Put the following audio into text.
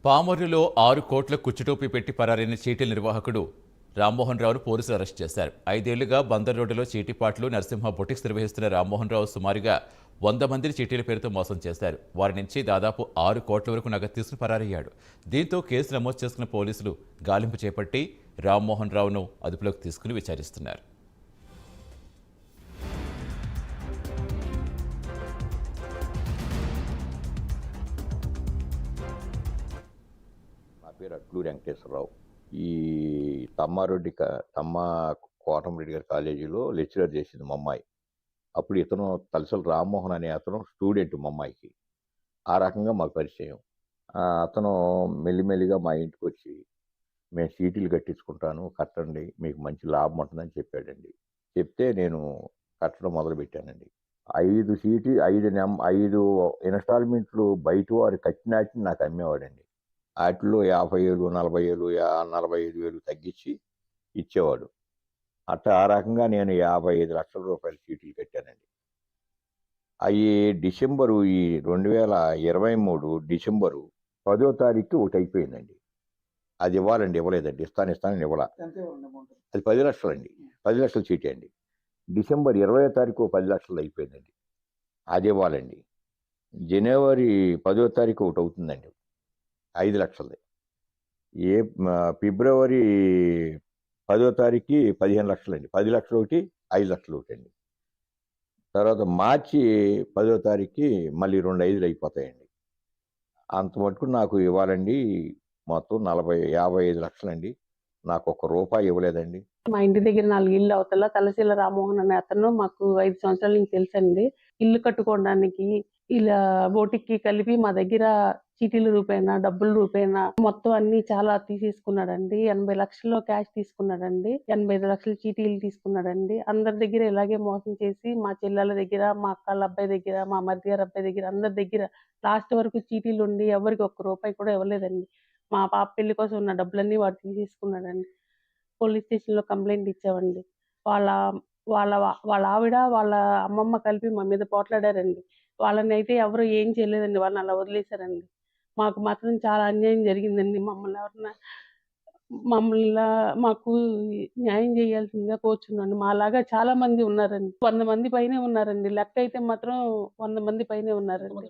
పామరులో 6 కోట్ల కుచ్చుటోపీ పెట్టి పరారైన చీటీ నిర్వాహకుడు రామ్మోహన్ రావును పోలీసులు అరెస్ట్ చేశారు. 5 ఏళ్లుగా బందర్ రోడ్డులో చీటీపాట్లు, నరసింహ బొటిక్స్ నిర్వహిస్తున్న రామ్మోహన్ రావు సుమారుగా 100 మందిని చీటీల పేరుతో మోసం చేశారు. వారి నుంచి దాదాపు 6 కోట్ల వరకు నగదు తీసుకుని పరారయ్యాడు. దీంతో కేసు నమోదు చేసుకున్న పోలీసులు గాలింపు చేపట్టి రామ్మోహన్ రావును అదుపులోకి తీసుకుని విచారిస్తున్నారు. నా పేరు అట్లూరి వెంకటేశ్వరరావు. ఈ తమ్మ కోటంరెడ్డి గారి కాలేజీలో లెక్చరర్ చేసింది మా అమ్మాయి. అప్పుడు ఇతను తలసల రామ్మోహన్ అనే అతను స్టూడెంట్ మా అమ్మాయికి. ఆ రకంగా మాకు పరిచయం. అతను మెల్లిమెల్లిగా మా ఇంటికి వచ్చి మేము చీటీలు కట్టించుకుంటాను, కట్టండి, మీకు మంచి లాభం ఉంటుందని చెప్పాడండి. చెప్తే నేను కట్టడం మొదలుపెట్టానండి. 5 ఇన్స్టాల్మెంట్లు బయట వారు కట్టినాటిని నాకు అమ్మేవాడండి. వాటిలో 50,000, 40,000, 45,000 తగ్గించి ఇచ్చేవాడు. అట్లా ఆ రకంగా నేను 55 లక్షల రూపాయల చీటీలు కట్టానండి. అవి డిసెంబరు 2023 డిసెంబరు 10వ తారీఖు ఒకటి అయిపోయిందండి. అది ఇవ్వాలండి, ఇవ్వలేదండి. ఇస్తానని ఇవ్వాల. అది 10 లక్షలండి. 10 లక్షల చీటీ అండి. డిసెంబర్ 20వ తారీఖు 10 లక్షలు అయిపోయిందండి. అది ఇవ్వాలండి. జనవరి 10వ తారీఖు ఒకటి అవుతుందండి, 5 లక్షలది. ఫిబ్రవరి 10వ తారీఖు 15 లక్షలండి. 10 లక్షలు ఒకటి, 5 లక్షలు ఒకటి అండి. తర్వాత మార్చి 10వ తారీఖు మళ్ళీ 2 5లు అయిపోతాయండి. అంత మటుకు నాకు ఇవ్వాలండి. మొత్తం 55 లక్షలండి. నాకు ₹1 ఇవ్వలేదండి. మా ఇంటి దగ్గర 4 ఇళ్ళు అవతల తలశీల రామ్మోహన్ అనే అతను మాకు 5 సంవత్సరాల నుంచి తెలుసండి. ఇల్లు కట్టుకోవడానికి ఇలా బోటిక్కి కలిపి మా దగ్గర చీటీల రూపేణా, డబ్బుల రూపేణా మొత్తం అన్ని చాలా తీసేసుకున్నాడండి. 80 లక్షల్లో క్యాష్ తీసుకున్నాడండి. 85 లక్షల చీటీలు తీసుకున్నాడండి. అందరి దగ్గర ఇలాగే మోసం చేసి మా చెల్లెల దగ్గర, మా అక్కల అబ్బాయి దగ్గర, మా మరిది గారి అబ్బాయి దగ్గర, అందరి దగ్గర లాస్ట్ వరకు చీటీలు ఉండి ఎవరికి ₹1 కూడా ఇవ్వలేదండి. మా పాప పెళ్లి కోసం ఉన్న డబ్బులన్నీ వాడు తీసేసుకున్నాడండి. పోలీస్ స్టేషన్‌లో కంప్లైంట్ ఇచ్చామండి. వాళ్ళ వాళ్ళ వాళ్ళ ఆవిడ, వాళ్ళ అమ్మమ్మ కలిపి మా మీద పోట్లాడారండి. వాళ్ళనైతే ఎవరు ఏం చేయలేదండి. వాళ్ళని అలా వదిలేశారండి. మాకు మాత్రం చాలా అన్యాయం జరిగిందండి. మాకు న్యాయం చేయాల్సిందిగా కోరుచున్నాను. మాలాగా చాలా మంది ఉన్నారండి. 100 మంది పైనే ఉన్నారండి. లెక్క అయితే మాత్రం 100 మంది పైనే ఉన్నారండి.